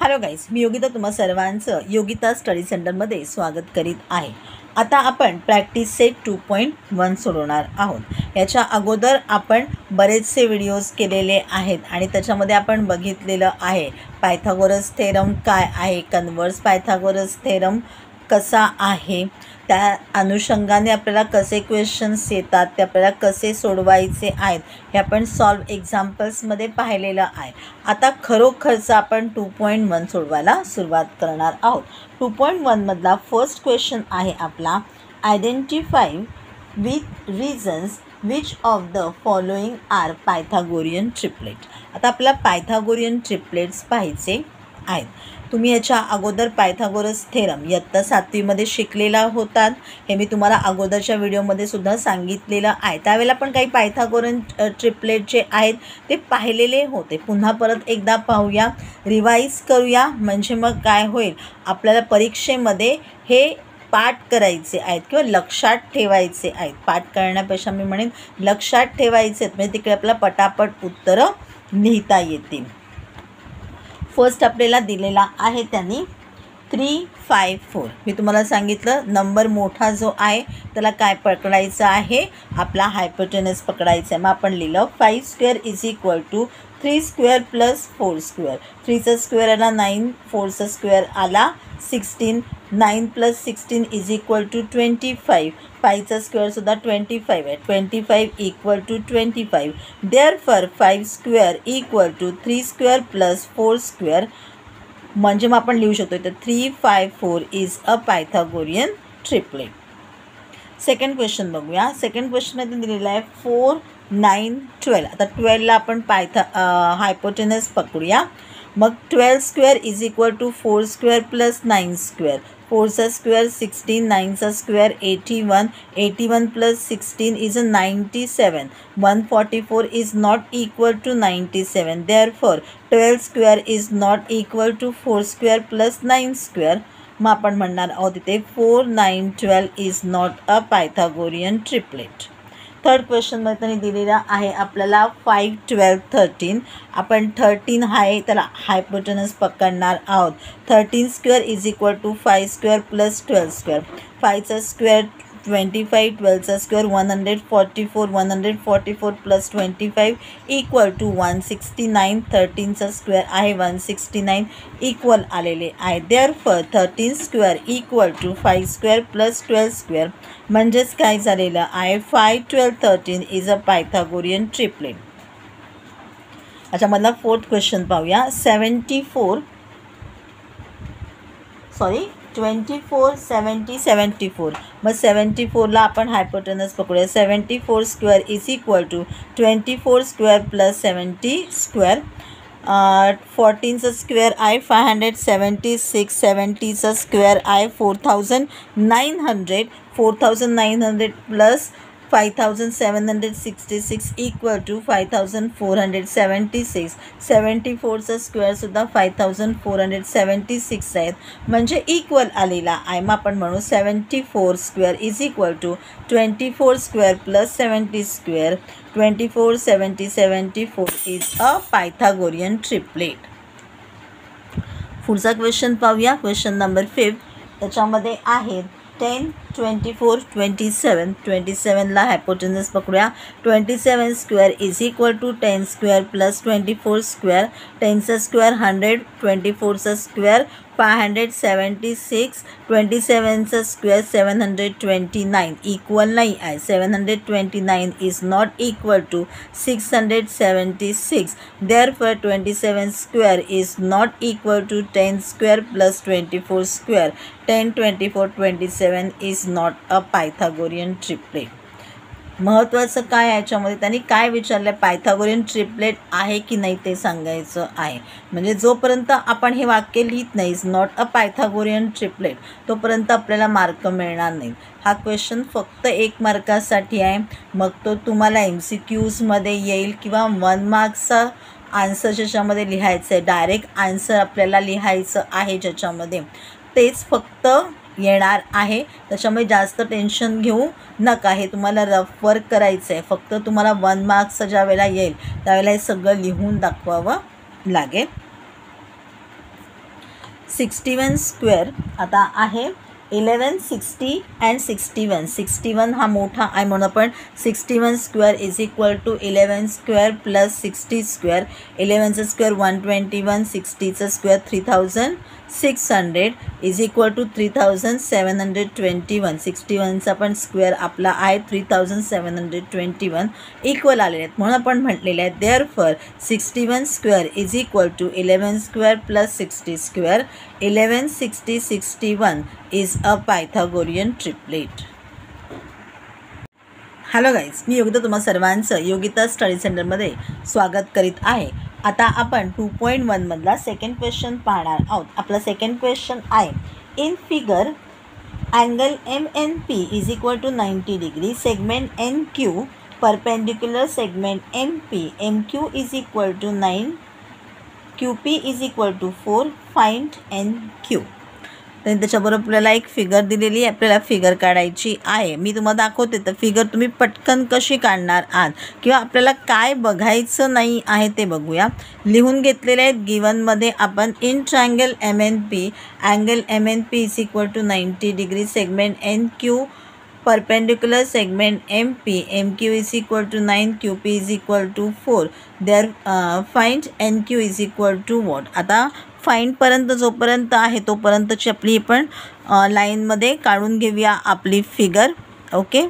Hello guys, मी योगिता तुम्हा सर्वांचं योगिता स्टडी सेंटरमध्ये स्वागत करीत आहे। आता आपण प्रॅक्टिस सेट 2.1 सोडवणार आहोत। याच्या अगोदर आपण बरेचसे व्हिडिओज केलेले आहेत आणि त्याच्यामध्ये आपण बघितलेलं आहे पायथागोरस थेरम काय आहे, कन्वर्स पायथागोरस थेरम कसा आहे, त्या अनुषंगाने आपल्याला कसे क्वेश्चन्स येतात, ते आपल्याला कसे सोडवायचे आहेत हे आपण सॉल्व एक्झाम्पल्समध्ये पाहिलेलं आहे। आता खरोखरचं आपण 2.1 सोडवायला सुरुवात करणार आहोत। 2.1 मधला फर्स्ट क्वेश्चन आहे आपला, identify with reasons which of the following are Pythagorean triplet. आता आपल्याला पायथागोरियन ट्रिपलेट्स पाहायचे आहेत। तुम्ही याच्या अगोदर पायथागोरस थेरम इयत्ता 7वीमध्ये शिकलेला होतात, हे मी तुम्हाला अगोदरच्या व्हिडिओमध्ये सुद्धा सांगितलेलं आहे। त्यावेळेला पण काही पायथागोरियन ट्रिपलेट जे आहेत ते पाहिलेले होते। पुन्हा परत एकदा पाहूया, रिवाईज करूया, म्हणजे मग काय होईल, आपल्याला परीक्षेमध्ये हे पाठ करायचे आहेत किंवा लक्षात ठेवायचे आहेत। पाठ करण्यापेक्षा मी म्हणेन लक्षात ठेवायचे आहेत, म्हणजे तिकडे आपल्याला पटापट उत्तरं लिहिता येतील। फर्स्ट आपल्याला दिलेला आहे त्यांनी 3, 5, 4। मी तुम्हाला सांगितलं नंबर मोठा जो आहे त्याला काय पकडायचं आहे, आपला हायपोटेनस पकडायचा आहे। मग आपण लिहिलं 5 square is equal to 3 square plus 4 square. 3चा स्क्वेअर आला 9, 4चा स्क्वेअर आला 16, 9 प्लस 16 इज इक्वल टू 25। 5चा स्क्वेअरसुद्धा 25 आहे, 25 equal to 25। Therefore 5 square equal to 3 square plus 4 square, म्हणजे मग आपण लिहू शकतो तर 3, 5, 4 is a Pythagorean triplet. Second question बघूया। सेकंड क्वेश्चनमध्ये दिलेला आहे 4, 9, 12। आता 12ला आपण हायपोटेनस पकडूया। मग 12 square is equal to 4 square plus 9 square. 4चा स्क्वेअर 16, 9चा square 81, 81 plus 16 is 97। 144 is not equal to 97। Therefore 12 square is not equal to 4 square plus 9 square. मग आपण म्हणणार आहोत तिथे 4, 9, 12 is not a Pythagorean triplet. Third क्वेश्चनमध्ये त्यांनी दिलेला आहे आपल्याला 5, 12, 13। आपण 13 आहे त्याला हायपोटेनस पकडणार आहोत। 13 square is equal to 5 square plus 12 square. 5चा स्क्वेअर 25, 12चा स्क्वेअर 144, 144 प्लस 25 इक्वल टू 169। 13चा स्क्वेअर आहे 169 इक्वल आलेले आहे। Therefore 13 square equal to 5 square plus 12 square, म्हणजेच काय झालेलं आहे 5, 12, 13 इज अ पायथागोरियन ट्रिपलेट। याच्यामधला फोर्थ क्वेश्चन पाहूया। 24, 70, 74। मग 74ला आपण हायपोटेनस पकडूया। 74 square is equal to 24 square plus 70 square. 14चा square आहे 576, 70चा स्क्वेअर आहे 4900, 4900 प्लस 5766 इक्वल टू 5476। 74चा स्क्वेअरसुद्धा 5476 आहेत, म्हणजे इक्वल आलेला आहे। मग आपण म्हणू 74 square is equal to 24 square plus 70 square. 24, 70, 74 is a Pythagorean triplet. पुढचा क्वेश्चन पाहूया। क्वेश्चन नंबर 5, त्याच्यामध्ये आहेत 10, 24, 27। 27ला हायपोटेनस पकडूया। 27 square is equal to 10 square plus 24 square. 10चा स्क्वेअर 100, 24चा स्क्वेअर 576, 27चा स्क्वेअर 729 इक्वल नाही आहे। 729 is not equal to 676। Therefore 27 square is not equal to 10 square plus 24 square. 10, 24, 27 is not a Pythagorean triplet. महत्त्वाचं काय आहे याच्यामध्ये, त्यांनी काय विचारलं, पायथागोरियन ट्रिपलेट आहे की नाही ते सांगायचं आहे। म्हणजे जोपर्यंत आपण हे वाक्य लिहित नाही नॉट अ पायथागोरियन ट्रिपलेट, तोपर्यंत आपल्याला मार्क मिळणार नाही। हा क्वेश्चन फक्त 1 मार्कासाठी आहे, मग तो तुम्हाला MCQजमध्ये येईल किंवा 1 मार्क्सचा आन्सर ज्याच्यामध्ये लिहायचं आहे, डायरेक्ट आन्सर आपल्याला लिहायचं आहे ज्याच्यामध्ये, तेच फक्त येणार आहे। त्याच्यामुळे जास्त टेन्शन घेऊ नका, हे तुम्हाला रफ वर्क करायचं आहे। फक्त तुम्हाला 1 मार्क्स ज्या वेळेला येईल त्यावेळेला हे सगळं लिहून दाखवावं लागेल। 61 स्क्वेअर आता आहे 11, 60 अँड 61. 61 हा मोठा आहे म्हणून आपण 61 square is equal to 11 square plus 60 square. 11चं स्क्वेअर 121, 60चं स्क्वेअर 3600 इज इक्वल टू 3721. 61चा पण स्क्वेअर आपला आहे 3721 इक्वल आलेले आहेत म्हणून आपण म्हटलेले आहे therefore 61 square is equal to 11 square plus 60 square. 11, 60, 61 is a Pythagorean triplet. Hello guys, मी योगिता तुम्हा सर्वांचं योगिता स्टडी सेंटरमध्ये स्वागत करीत आहे. आता आपण 2.1 मधला सेकंड क्वेश्चन पाहणार आहोत. आपला सेकंड क्वेश्चन आहे in figure angle MNP is equal to 90 degree segment NQ perpendicular segment MP MQ is equal to 9 QP is equal to 4 find NQ. तर त्याच्याबरोबर आपल्याला एक फिगर दिलेली आहे, आपल्याला फिगर काढायची आहे. मी तुम्हाला दाखवते तर फिगर तुम्ही पटकन कशी काढणार आहात किंवा आपल्याला काय बघायचं नाही आहे ते बघूया. लिहून घेतलेले आहेत गिवनमध्ये आपण in triangle MNP angle MNP is equal to 90 degree segment NQ perpendicular segment MP MQ is equal to 9 QP is equal to 4 there find NQ is equal to what. आता फाईंडपर्यंत जोपर्यंत आहे तोपर्यंतची आपली पण लाईनमध्ये काढून घेऊया आपली फिगर. ओके,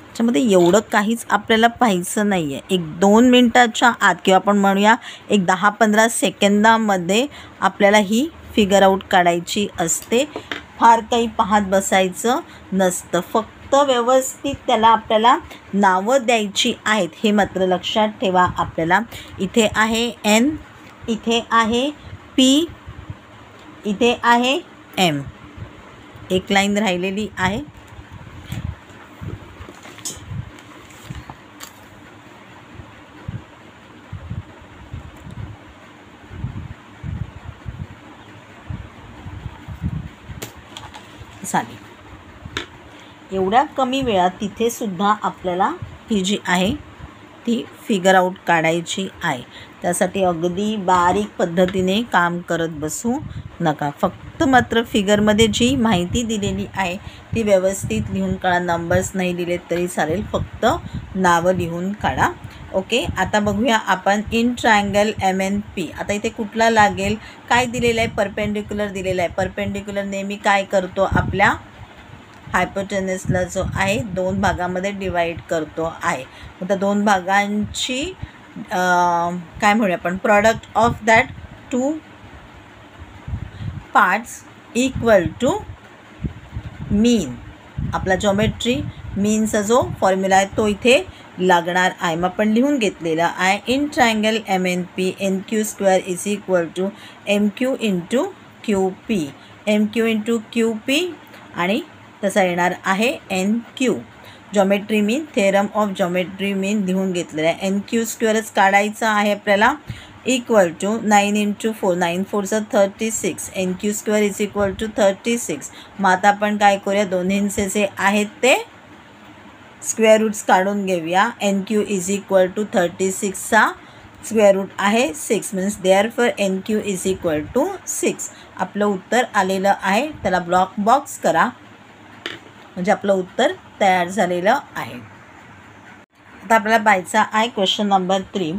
त्याच्यामध्ये एवढं काहीच आपल्याला पाहायचं नाही आहे. 1-2 मिनटाच्या आत किंवा आपण म्हणूया एक 10-15 सेकंदामध्ये आपल्याला ही फिगर आऊट काढायची असते. फार काही पाहत बसायचं नसतं, फक्त व्यवस्थित त्याला आपल्याला नावं द्यायची आहेत हे मात्र लक्षात ठेवा. आपल्याला इथे आहे N, इथे आहे P, इथे आहे M. एक लाईन राहिलेली आहे. चालेल, एवढ्या कमी वेळात तिथे सुद्धा आपल्याला ही जी आहे ती फिगर आऊट काढायची आहे. त्यासाठी अगदी बारीक पद्धतीने काम करत बसू नका. फक्त मात्र फिगरमध्ये जी माहिती दिलेली आहे ती व्यवस्थित लिहून काढा. नंबर्स नाही दिलेत तरी चालेल, फक्त नावं लिहून काढा. ओके, आता बघूया आपण इन ट्रायंगल MNP. आता इथे कुठला लागेल, काय दिलेलं आहे, परपेंडिक्युलर दिलेलं आहे. परपेंडिक्युलर नेहमी काय करतो, आपल्या हायपोटेनसला जो आहे 2 भागामध्ये डिवाईड करतो आहे. मग त्या 2 भागांची काय म्हणूया आपण product of that 2 parts equal to mean. आपला जॉमेट्री मीनचा जो फॉर्म्युला आहे तो इथे लागणार आहे. मग आपण लिहून घेतलेला आहे in triangle MNP NQ square is equal to MQ into QP. MQ into QP आणि तसा येणार आहे NQ. Geometry mean, theorem of geometry mean लिहून घेतलेला आहे. NQ स्क्वेअरच काढायचा आहे आपल्याला equal to 9 into 4, 9 4 36. NQ square is equal to 36. मग आता आपण काय करूया, दोन्हींचे जे आहेत ते स्क्वेअर रूट्स काढून घेऊया. NQ इज इक्वल टू 36चा स्क्वेअर रूट आहे 6 means therefore NQ is equal to 6. आपलं उत्तर आलेलं आहे, त्याला ब्लॉक बॉक्स करा म्हणजे आपलं उत्तर तयार झालेलं आहे. आता आपल्याला पाहायचा आहे question number 3.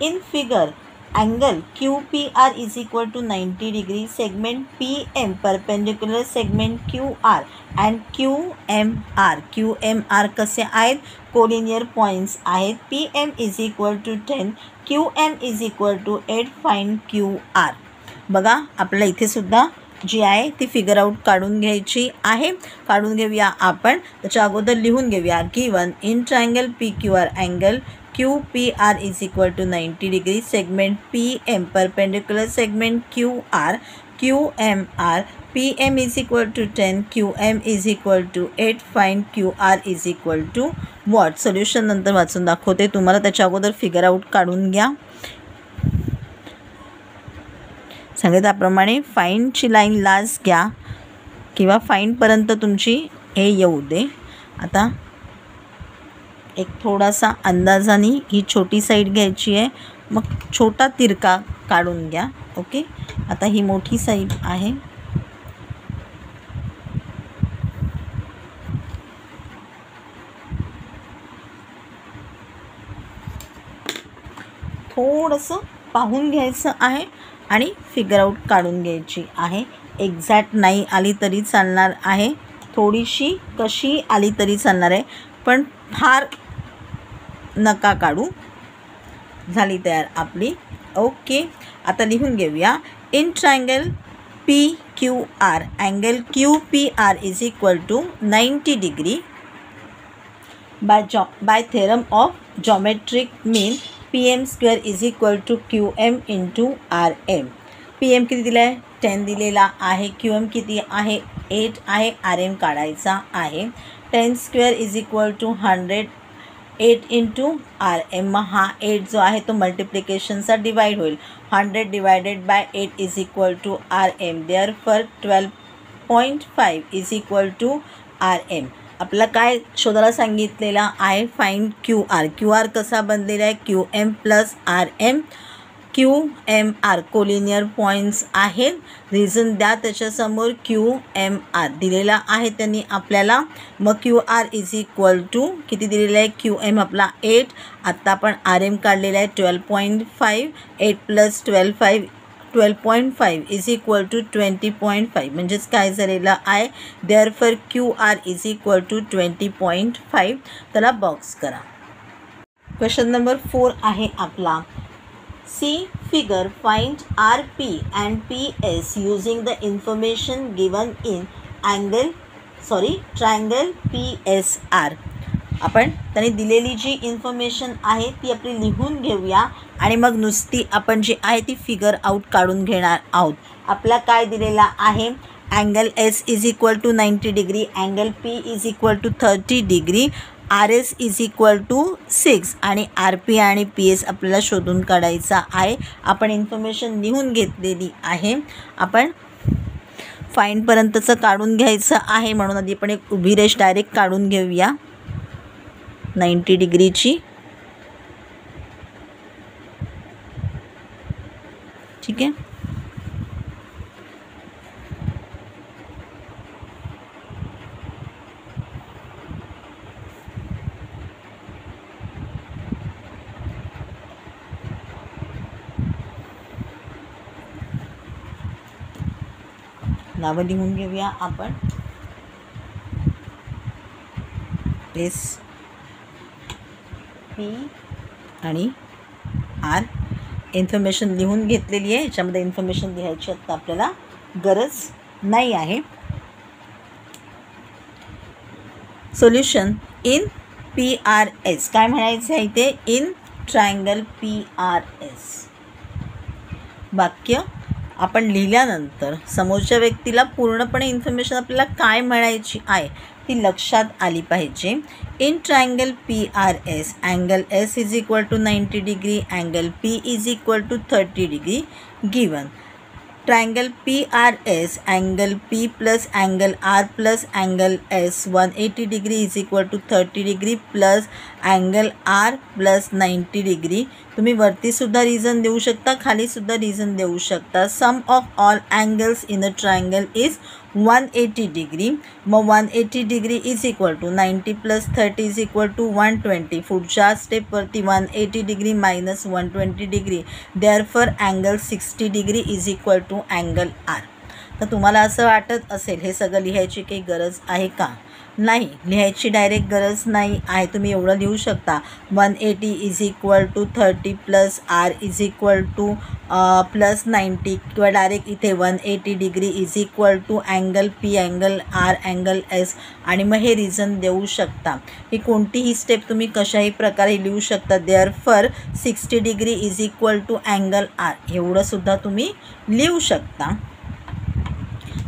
In figure angle QPR is equal to 90 degree segment PM perpendicular segment QR and QMR. QMR कसे आहेत, कोलिनियर पॉईंट्स आहेत. PM is equal to 10, QM is equal to 8 find QR. बघा आपल्याला इथे सुद्धा जी आहे ती फिगर आऊट काढून घ्यायची आहे. काढून घेऊया आपण. त्याच्या अगोदर लिहून घेऊया given in triangle PQR angle QPR is equal to 90 degree segment PM perpendicular segment QR QMR. PM is equal to 10, QM is equal to 8 find QR is equal to what. Solution नंतर वाचून दाखवते तुम्हाला, त्याच्या अगोदर figure out काढून घ्या. सांगितल्याप्रमाणे फाईंडची line last घ्या किंवा फाईंडपर्यंत तुमची हे येऊ दे. आता एक थोडासा अंदाजाने ही छोटी साईड घ्यायची आहे मग छोटा तिरका काढून घ्या. ओके, आता ही मोठी साईड आहे. थोडंसं पाहून घ्यायचं आहे आणि फिगर आउट काढून घ्यायची आहे. एक्झॅक्ट नाही आली तरी चालणार आहे, थोडीशी कशी आली तरी चालणार आहे, पण फार नका काढू. झाली तयार आपली. ओके, आता लिहून घेऊया. In triangle PQR angle QPR is equal to 90 degree by theorem of geometric mean PM square is equal to QM into RM. PM किती दिला आहे? 10 दिलेला आहे. QM किती आहे? 8 आहे. RM काढायचा आहे. 10 square is equal to 100. 8 into RM. मग हा 8 जो आहे तो मल्टिप्लिकेशनचा डिवाइड होईल. 100 divided by 8 is equal to RM. Therefore 12.5 is equal to RM. आपला काय शोधायला सांगितलेला आहे? Find QR. QR कसा बनलेला आहे? QM plus RM. QMR collinear points आहेत. रिझन द्या त्याच्यासमोर. QMR दिलेला आहे त्यांनी आपल्याला. मग QR इज इक्वल टू किती दिलेलं आहे? QM आपला 8. आत्ता आपण RM काढलेला आहे 12.5. 8 प्लस 12.5 इज इक्वल टू 20.5. म्हणजेच काय झालेलं आहे? Therefore QR is equal to 20.5. त्याला बॉक्स करा. क्वेश्चन नंबर 4 आहे आपला. See figure, find RP and PS using the information given in triangle PSR. आपण त्यांनी दिलेली जी इन्फॉर्मेशन आहे ती आपली लिहून घेऊया आणि मग नुसती आपण जी आहे ती फिगर आउट काढून घेणार आहोत. आपला काय दिलेला आहे? Angle S is equal to 90 degree, angle P is equal to 30 degree, RS is equal to 6 आणि RP आणि PS आपल्याला शोधून काढायचा आहे. आपण इन्फॉर्मेशन लिहून घेतलेली आहे. आपण फाईंडपर्यंतचं काढून घ्यायचं आहे, म्हणून आधी आपण एक उभी रेष डायरेक्ट काढून घेऊया 90 डिग्रीची. ठीक आहे. नावं लिहून घेऊया आपण. S P आणि R. इन्फॉर्मेशन लिहून घेतलेली आहे. याच्यामध्ये इन्फॉर्मेशन लिहायची आत्ता आपल्याला गरज नाही आहे. Solution in PRS. काय म्हणायचं आहे इथे? In triangle PRS. वाक्य आपण लिहिल्यानंतर समोरच्या व्यक्तीला पूर्णपणे इन्फॉर्मेशन आपल्याला काय म्हणायची आहे ती लक्षात आली पाहिजे. In triangle PRS angle S is equal to 90 degree, angle P is equal to 30 degree given. Triangle PRS angle P plus angle R plus angle S 180 degree is equal to 30 degree plus angle R plus 90 degree. तुम्ही वरतीसुद्धा reason देऊ शकता, खालीसुद्धा reason देऊ शकता. Sum of all angles in a triangle is 180 degree. मग 180 degree is equal to 90 plus 30 is equal to 120. पुढच्या स्टेपवरती 180 degree minus 120 degree. Therefore angle 60 degree is equal to angle R. तर तुम्हाला असं वाटत असेल हे सगळं लिहायची काही गरज आहे का? नाही, लिहायची डायरेक्ट गरज नाही आहे. तुम्ही एवढं लिहू शकता 180 is equal to 30 plus R is equal to plus 90 किंवा डायरेक्ट इथे 180 degree is equal to angle P angle R angle S आणि मग हे रिझन देऊ शकता. ही कोणतीही स्टेप तुम्ही कशाही प्रकारे लिहू शकता. Therefore 60 degree is equal to angle R एवढंसुद्धा तुम्ही लिहू शकता.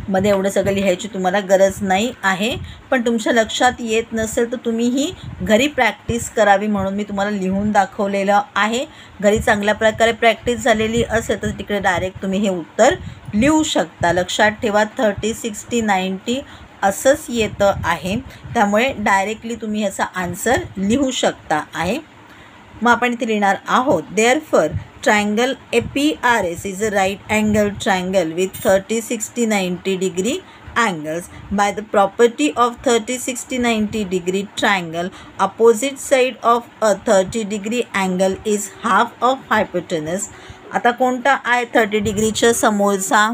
मध्ये एवढं सगळं लिहायची तुम्हाला गरज नाही आहे. पण तुमच्या लक्षात येत नसेल तर तुम्ही ही घरी प्रॅक्टिस करावी म्हणून मी तुम्हाला लिहून दाखवलेलं आहे. घरी चांगल्या प्रकारे प्रॅक्टिस झालेली असेल तर तिकडे डायरेक्ट तुम्ही हे उत्तर लिहू शकता. लक्षात ठेवा 30, 60, 90 असंच येतं आहे, त्यामुळे डायरेक्टली तुम्ही ह्याचा आन्सर लिहू शकता आहे. मग आपण इथे लिहिणार आहोत therefore triangle APRS is a right angle triangle with 30, 60, 90 degree angles. By the property of 30, 60, 90 degree triangle, opposite side of a 30 degree angle is half of hypotenuse. आता कोणता आहे 30 डिग्रीच्या समोरचा?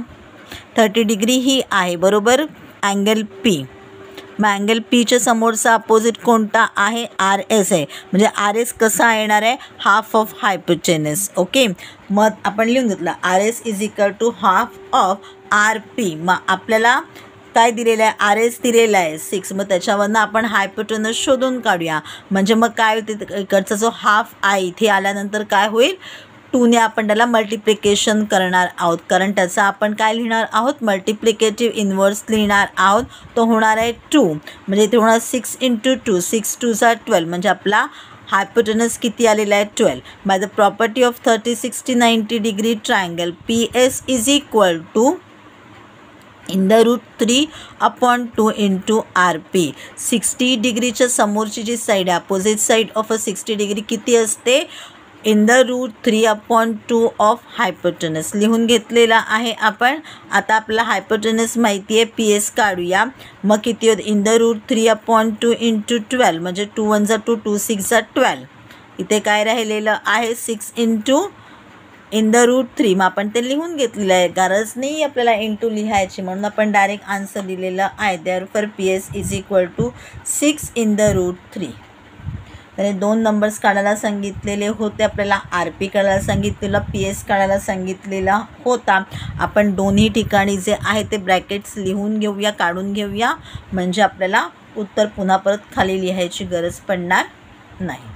30 डिग्री ही आहे बरोबर अँगल पी. मग अँगल पीच्या समोरचा अपोजिट कोणता आहे? आर एस आहे. म्हणजे आर एस कसा येणार आहे? Half of hypotenuse. ओके, मग आपण लिहून घेतलं R S is equal to half of R P. मग आपल्याला काय दिलेलं आहे? आर एस दिलेला आहे 6. मग त्याच्यावरनं आपण हायपोटेनस शोधून काढूया. म्हणजे मग काय होते, इकडचा जो हाफ आहे इथे आल्यानंतर काय होईल? 2ने आपण त्याला मल्टिप्लिकेशन करणार आहोत, कारण त्याचा आपण काय लिहिणार आहोत? मल्टिप्लिकेटिव्ह इन्व्हर्स लिहिणार आहोत. तो होणार आहे 2. म्हणजे इथे होणार 6 × 2, 6 2 12. म्हणजे आपला हायपोटेनस किती आलेला आहे? 12. By the property of 30, 60, 90 degree triangle P S is equal to in the root 3/2 into R P. 60 डिग्रीच्या समोरची जी साईड आहे, opposite side of a 60 degree किती असते? In the root 3/2 of hypotenuse लिहून घेतलेला आहे आपण. आता आपला हायपोटेनस माहिती आहे, पी एस काढूया. मग किती होत? In the root 3/2 into 12. म्हणजे 2 1 जा 2, 2 6 जा 12. इथे काय राहिलेलं आहे? 6 इंटू इन द रूट 3. मग आपण ते लिहून घेतलेलं आहे, गरज नाही आपल्याला इंटू लिहायची, म्हणून आपण डायरेक्ट आन्सर दिलेलं आहे. Therefore P S is equal to 6 in the root 3. त्याने 2 नंबर्स काढायला सांगितलेले होते आपल्याला. आर पी काढायला सांगितलेलं, पी एस काढायला सांगितलेला होता. आपण दोन्ही ठिकाणी जे आहे ते ब्रॅकेट्स लिहून घेऊया, काढून घेऊया, म्हणजे आपल्याला उत्तर पुन्हा परत खाली लिहायची गरज पडणार नाही.